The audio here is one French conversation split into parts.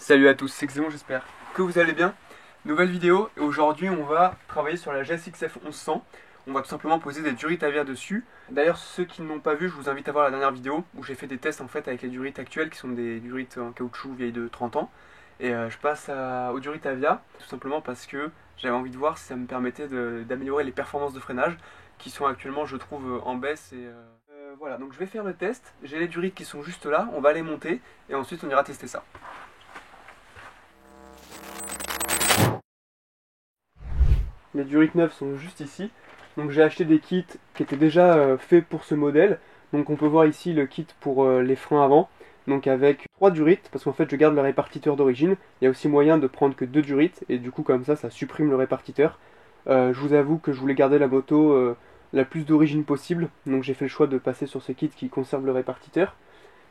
Salut à tous, c'est Xéon, j'espère que vous allez bien. Nouvelle vidéo, et aujourd'hui on va travailler sur la GSX-F 1100. On va tout simplement poser des durites Avia dessus. D'ailleurs, ceux qui ne l'ont pas vu, je vous invite à voir la dernière vidéo où j'ai fait des tests en fait avec les durites actuelles qui sont des durites en caoutchouc vieilles de 30 ans. Et je passe aux durites Avia tout simplement parce que j'avais envie de voir si ça me permettait d'améliorer les performances de freinage qui sont actuellement, je trouve, en baisse. Voilà, donc je vais faire le test. J'ai les durites qui sont juste là, on va les monter et ensuite on ira tester ça. Les durites neuves sont juste ici. Donc j'ai acheté des kits qui étaient déjà faits pour ce modèle. Donc on peut voir ici le kit pour les freins avant. Donc avec 3 durites, parce qu'en fait je garde le répartiteur d'origine. Il y a aussi moyen de prendre que 2 durites, et du coup comme ça supprime le répartiteur. Je vous avoue que je voulais garder la moto la plus d'origine possible. Donc j'ai fait le choix de passer sur ce kit qui conserve le répartiteur.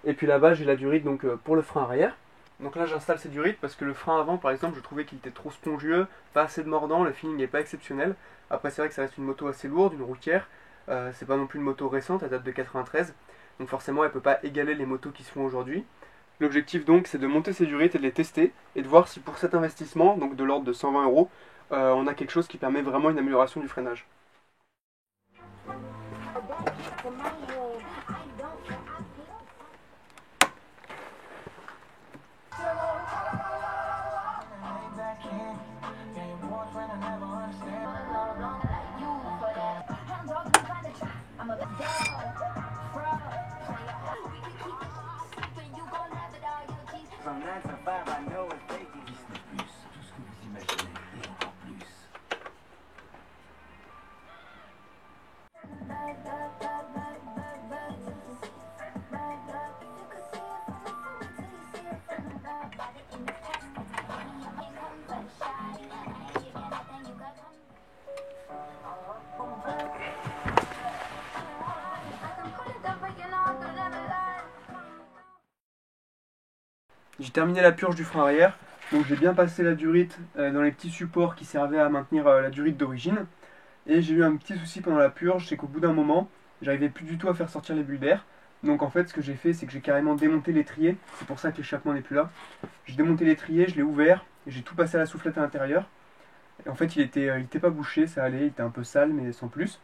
Et puis là-bas j'ai la durite donc, pour le frein arrière. Donc là j'installe ces durites parce que le frein avant par exemple je trouvais qu'il était trop spongieux, pas assez de mordant, le feeling n'est pas exceptionnel. Après c'est vrai que ça reste une moto assez lourde, une routière, c'est pas non plus une moto récente, elle date de 93, donc forcément elle peut pas égaler les motos qui se font aujourd'hui. L'objectif donc c'est de monter ces durites et de les tester et de voir si pour cet investissement, donc de l'ordre de 120 euros, on a quelque chose qui permet vraiment une amélioration du freinage. J'ai terminé la purge du frein arrière, donc j'ai bien passé la durite dans les petits supports qui servaient à maintenir la durite d'origine. Et j'ai eu un petit souci pendant la purge, c'est qu'au bout d'un moment, j'arrivais plus du tout à faire sortir les bulles d'air. Donc en fait, ce que j'ai fait, c'est que j'ai carrément démonté l'étrier, c'est pour ça que l'échappement n'est plus là. J'ai démonté l'étrier, je l'ai ouvert, et j'ai tout passé à la soufflette à l'intérieur. Et en fait, il était pas bouché, ça allait, il était un peu sale, mais sans plus.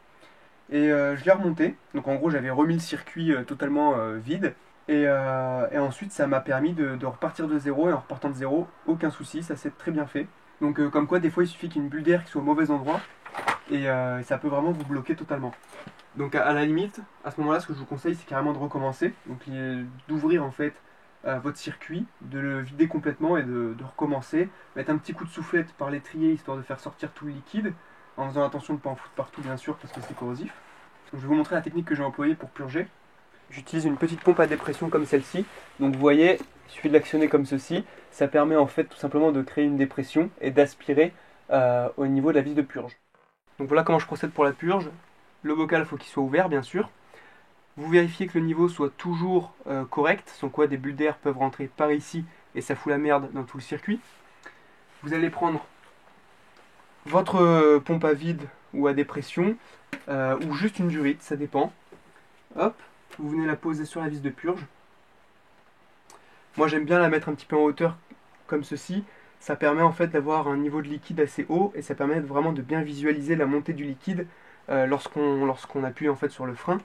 Et je l'ai remonté, donc en gros, j'avais remis le circuit totalement vide. Et ensuite, ça m'a permis de repartir de zéro, et en repartant de zéro, aucun souci, ça s'est très bien fait. Donc comme quoi, des fois, il suffit qu'il y ait une bulle d'air qui soit au mauvais endroit, et ça peut vraiment vous bloquer totalement. Donc à la limite, à ce moment-là, ce que je vous conseille, c'est carrément de recommencer, donc d'ouvrir en fait votre circuit, de le vider complètement et de recommencer, mettre un petit coup de soufflette par l'étrier histoire de faire sortir tout le liquide, en faisant attention de ne pas en foutre partout bien sûr parce que c'est corrosif. Donc, je vais vous montrer la technique que j'ai employée pour purger. J'utilise une petite pompe à dépression comme celle-ci, donc vous voyez, il suffit de l'actionner comme ceci, ça permet en fait tout simplement de créer une dépression et d'aspirer au niveau de la vis de purge. Donc voilà comment je procède pour la purge. Le bocal, il faut qu'il soit ouvert, bien sûr. Vous vérifiez que le niveau soit toujours correct, sans quoi des bulles d'air peuvent rentrer par ici et ça fout la merde dans tout le circuit. Vous allez prendre votre pompe à vide ou à dépression, ou juste une durite, ça dépend. Hop, vous venez la poser sur la vis de purge. Moi j'aime bien la mettre un petit peu en hauteur comme ceci. Ça permet en fait d'avoir un niveau de liquide assez haut et ça permet vraiment de bien visualiser la montée du liquide lorsqu'on appuie en fait sur le frein,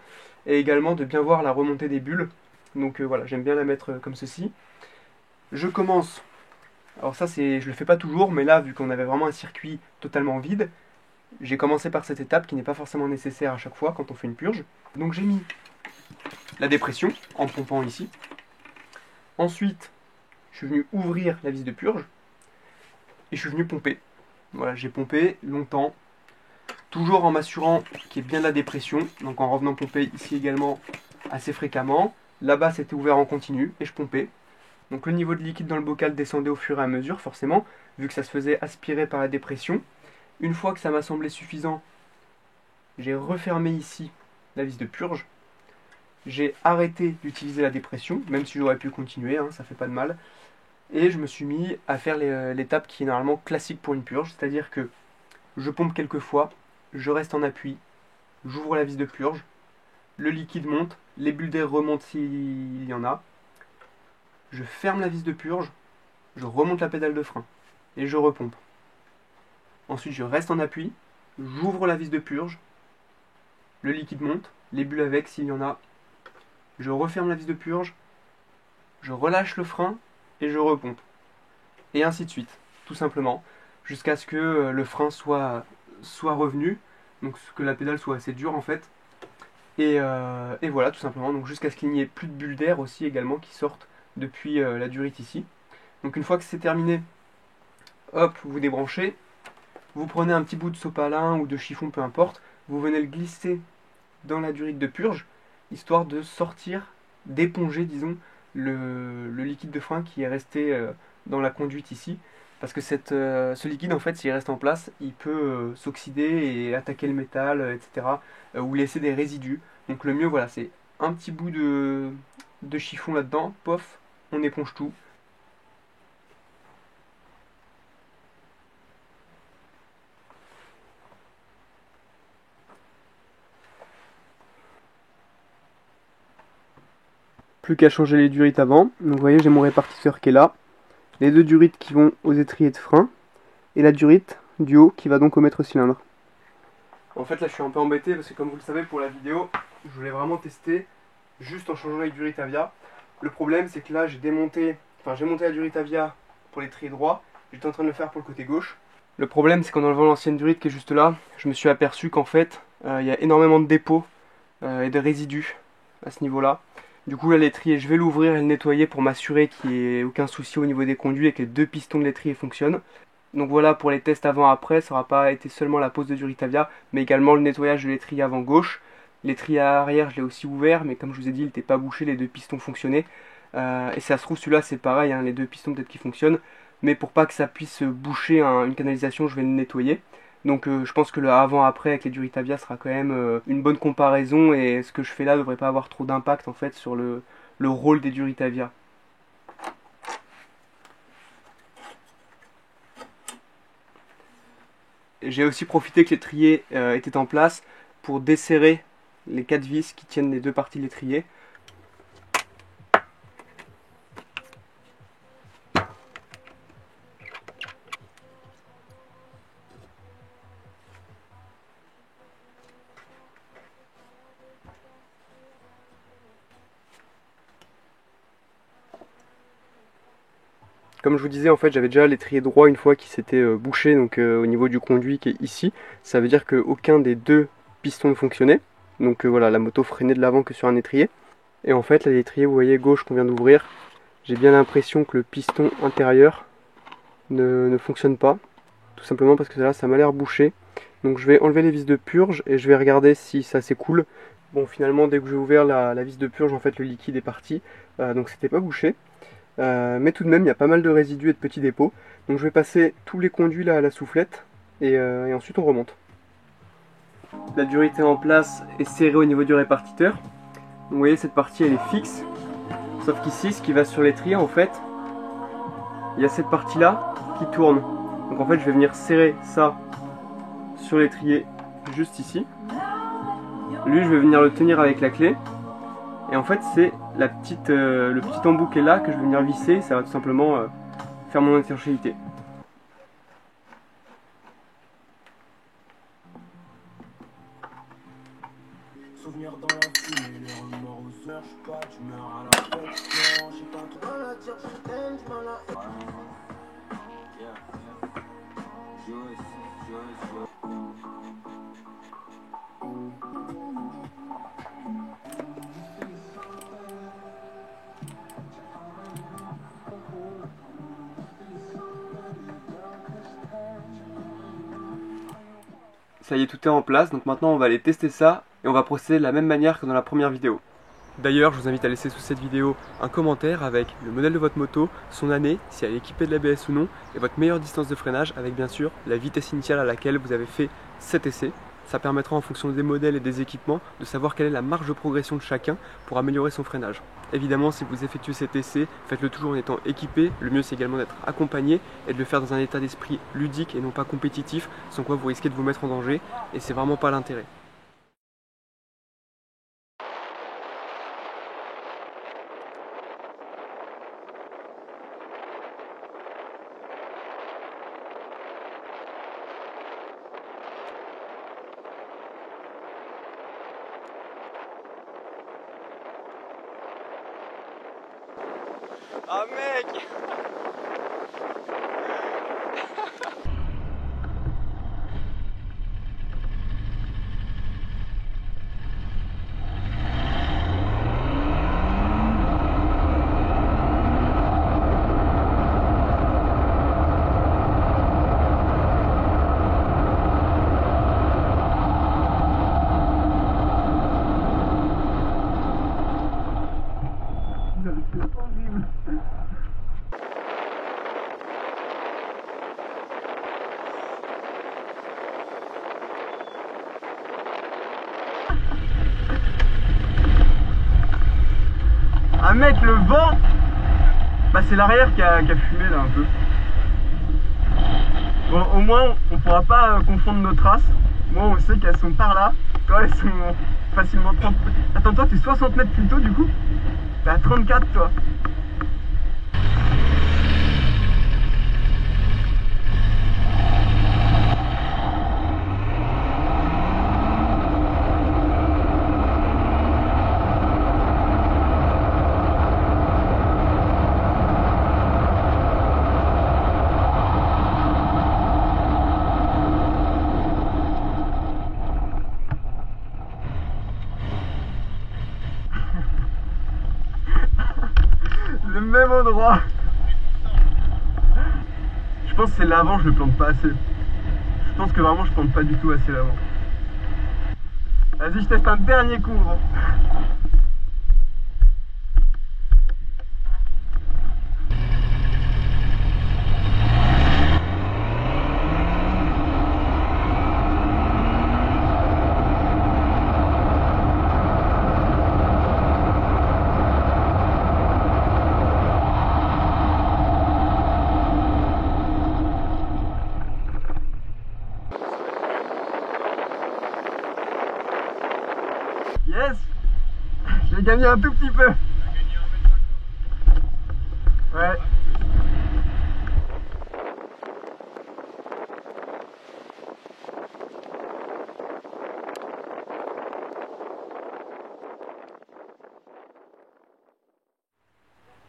et également de bien voir la remontée des bulles. Donc voilà, j'aime bien la mettre comme ceci. Je commence, alors ça je le fais pas toujours, mais là vu qu'on avait vraiment un circuit totalement vide, j'ai commencé par cette étape qui n'est pas forcément nécessaire à chaque fois quand on fait une purge. Donc j'ai mis la dépression en pompant ici. Ensuite, je suis venu ouvrir la vis de purge et je suis venu pomper. Voilà, j'ai pompé longtemps, toujours en m'assurant qu'il y ait bien de la dépression, donc en revenant pomper ici également assez fréquemment. Là-bas c'était ouvert en continu et je pompais. Donc le niveau de liquide dans le bocal descendait au fur et à mesure forcément, vu que ça se faisait aspirer par la dépression. Une fois que ça m'a semblé suffisant, j'ai refermé ici la vis de purge. J'ai arrêté d'utiliser la dépression, même si j'aurais pu continuer, hein, ça fait pas de mal. Et je me suis mis à faire l'étape qui est normalement classique pour une purge, c'est-à-dire que je pompe quelques fois, je reste en appui, j'ouvre la vis de purge, le liquide monte, les bulles d'air remontent s'il y en a, je ferme la vis de purge, je remonte la pédale de frein et je repompe. Ensuite je reste en appui, j'ouvre la vis de purge, le liquide monte, les bulles avec s'il y en a, je referme la vis de purge, je relâche le frein et je repompe. Et ainsi de suite, tout simplement, jusqu'à ce que le frein soit revenu, donc que la pédale soit assez dure en fait. Et voilà, tout simplement, donc jusqu'à ce qu'il n'y ait plus de bulles d'air aussi également qui sortent depuis la durite ici. Donc une fois que c'est terminé, hop, vous débranchez, vous prenez un petit bout de sopalin ou de chiffon, peu importe, vous venez le glisser dans la durite de purge, histoire de sortir, d'éponger, disons, le liquide de frein qui est resté dans la conduite ici. Parce que ce liquide, en fait, s'il reste en place, il peut s'oxyder et attaquer le métal, etc. Ou laisser des résidus. Donc le mieux, voilà, c'est un petit bout de chiffon là-dedans, pof, on éponge tout. Plus qu'à changer les durites avant. Donc vous voyez, j'ai mon répartiteur qui est là. Les deux durites qui vont aux étriers de frein. Et la durite du haut qui va donc au maître cylindre. En fait là je suis un peu embêté parce que comme vous le savez pour la vidéo, je voulais vraiment tester juste en changeant les durites Avia. Le problème c'est que là j'ai monté la durite Avia pour l'étrier droit, j'étais en train de le faire pour le côté gauche. Le problème c'est qu'en enlevant l'ancienne durite qui est juste là, je me suis aperçu qu'en fait il y a énormément de dépôts et de résidus à ce niveau là. Du coup là l'étrier je vais l'ouvrir et le nettoyer pour m'assurer qu'il n'y ait aucun souci au niveau des conduits et que les deux pistons de l'étrier fonctionnent. Donc voilà pour les tests avant-après, ça n'aura pas été seulement la pose de durite Avia, mais également le nettoyage de l'étrier avant gauche. L'étrier arrière je l'ai aussi ouvert, mais comme je vous ai dit il n'était pas bouché, les deux pistons fonctionnaient. Et ça se trouve celui-là c'est pareil, hein, les deux pistons peut-être qui fonctionnent, mais pour pas que ça puisse boucher une canalisation je vais le nettoyer. Donc je pense que le avant-après avec les durites Avia sera quand même une bonne comparaison, et ce que je fais là ne devrait pas avoir trop d'impact en fait sur le rôle des durites Avia. J'ai aussi profité que l'étrier était en place pour desserrer les 4 vis qui tiennent les deux parties de l'étrier. Comme je vous disais, en fait, j'avais déjà l'étrier droit une fois qui s'était bouché, donc au niveau du conduit qui est ici. Ça veut dire qu'aucun des deux pistons ne fonctionnait. Donc voilà, la moto freinait de l'avant que sur un étrier. Et en fait, là, l'étrier, vous voyez, gauche qu'on vient d'ouvrir, j'ai bien l'impression que le piston intérieur ne fonctionne pas. Tout simplement parce que là, ça m'a l'air bouché. Donc je vais enlever les vis de purge et je vais regarder si ça s'écoule. Bon, finalement, dès que j'ai ouvert la vis de purge, en fait, le liquide est parti. Donc c'était pas bouché. Mais tout de même il y a pas mal de résidus et de petits dépôts, donc je vais passer tous les conduits là à la soufflette et ensuite on remonte. La durite est en place et serrée au niveau du répartiteur. Donc, vous voyez cette partie elle est fixe, sauf qu'ici ce qui va sur l'étrier en fait, il y a cette partie là qui tourne. Donc en fait je vais venir serrer ça sur l'étrier juste ici. Lui je vais venir le tenir avec la clé. Et en fait c'est le petit embout qui est là que je vais venir visser, ça va tout simplement faire mon étanchéité. Souvenir dans la fumée, les remords aux heures, j'suis pas d'humeur à la fête. Non, j'ai pas trop mal à dire, je t'aime, du mal à... Ça y est, tout est en place, donc maintenant on va aller tester ça et on va procéder de la même manière que dans la première vidéo. D'ailleurs, je vous invite à laisser sous cette vidéo un commentaire avec le modèle de votre moto, son année, si elle est équipée de l'ABS ou non, et votre meilleure distance de freinage avec bien sûr la vitesse initiale à laquelle vous avez fait cet essai. Ça permettra en fonction des modèles et des équipements de savoir quelle est la marge de progression de chacun pour améliorer son freinage. Évidemment, si vous effectuez cet essai, faites-le toujours en étant équipé. Le mieux c'est également d'être accompagné et de le faire dans un état d'esprit ludique et non pas compétitif, sans quoi vous risquez de vous mettre en danger et c'est vraiment pas l'intérêt. Ah mec. Ah mec, le vent, bah c'est l'arrière qui a fumé là un peu. Bon, au moins on pourra pas confondre nos traces. Moi on sait qu'elles sont par là. Toi elles sont facilement 30. Attends, toi t'es 60 mètres plus tôt du coup. T'es à 34 toi. Le même endroit. Je pense que c'est l'avant, je le plante pas assez. Je pense que vraiment je plante pas du tout assez l'avant. Vas-y, je teste un dernier coup gros. Yes, j'ai gagné un tout petit peu. Ouais.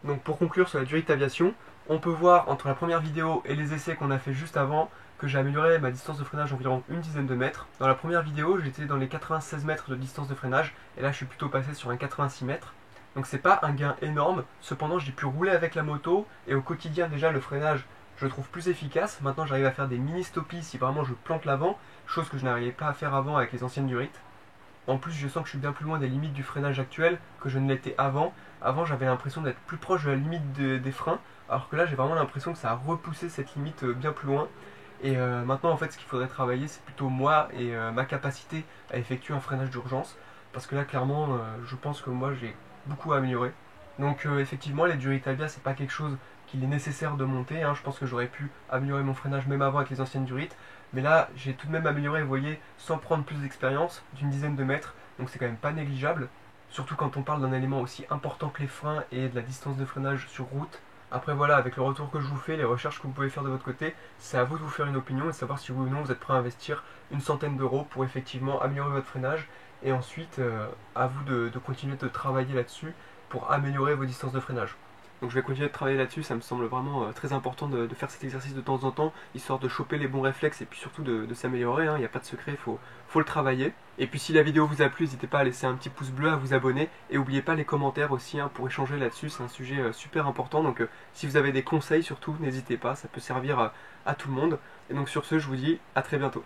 Donc pour conclure sur la Durit Aviation, on peut voir entre la première vidéo et les essais qu'on a fait juste avant que j'ai amélioré ma distance de freinage environ une dizaine de mètres. Dans la première vidéo, j'étais dans les 96 mètres de distance de freinage et là je suis plutôt passé sur un 86 mètres. Donc c'est pas un gain énorme, cependant j'ai pu rouler avec la moto et au quotidien déjà le freinage je le trouve plus efficace. Maintenant j'arrive à faire des mini stoppies si vraiment je plante l'avant, chose que je n'arrivais pas à faire avant avec les anciennes Durit. En plus, je sens que je suis bien plus loin des limites du freinage actuel que je ne l'étais avant. Avant, j'avais l'impression d'être plus proche de la limite des freins, alors que là, j'ai vraiment l'impression que ça a repoussé cette limite bien plus loin. Et maintenant, en fait, ce qu'il faudrait travailler, c'est plutôt moi et ma capacité à effectuer un freinage d'urgence. Parce que là, clairement, je pense que moi, j'ai beaucoup à améliorer. Donc, effectivement, les Durit Avia, c'est pas quelque chose qu'il est nécessaire de monter. Hein. Je pense que j'aurais pu améliorer mon freinage même avant avec les anciennes Durit. Mais là, j'ai tout de même amélioré, vous voyez, sans prendre plus d'expérience, d'une dizaine de mètres. Donc c'est quand même pas négligeable. Surtout quand on parle d'un élément aussi important que les freins et de la distance de freinage sur route. Après voilà, avec le retour que je vous fais, les recherches que vous pouvez faire de votre côté, c'est à vous de vous faire une opinion et de savoir si oui ou non vous êtes prêt à investir une centaine d'euros pour effectivement améliorer votre freinage. Et ensuite, à vous de continuer de travailler là-dessus pour améliorer vos distances de freinage. Donc je vais continuer de travailler là-dessus, ça me semble vraiment très important de faire cet exercice de temps en temps, histoire de choper les bons réflexes et puis surtout de s'améliorer, hein. Il n'y a pas de secret, il faut le travailler. Et puis si la vidéo vous a plu, n'hésitez pas à laisser un petit pouce bleu, à vous abonner, et n'oubliez pas les commentaires aussi hein, pour échanger là-dessus, c'est un sujet super important, donc si vous avez des conseils surtout, n'hésitez pas, ça peut servir à tout le monde. Et donc sur ce, je vous dis à très bientôt.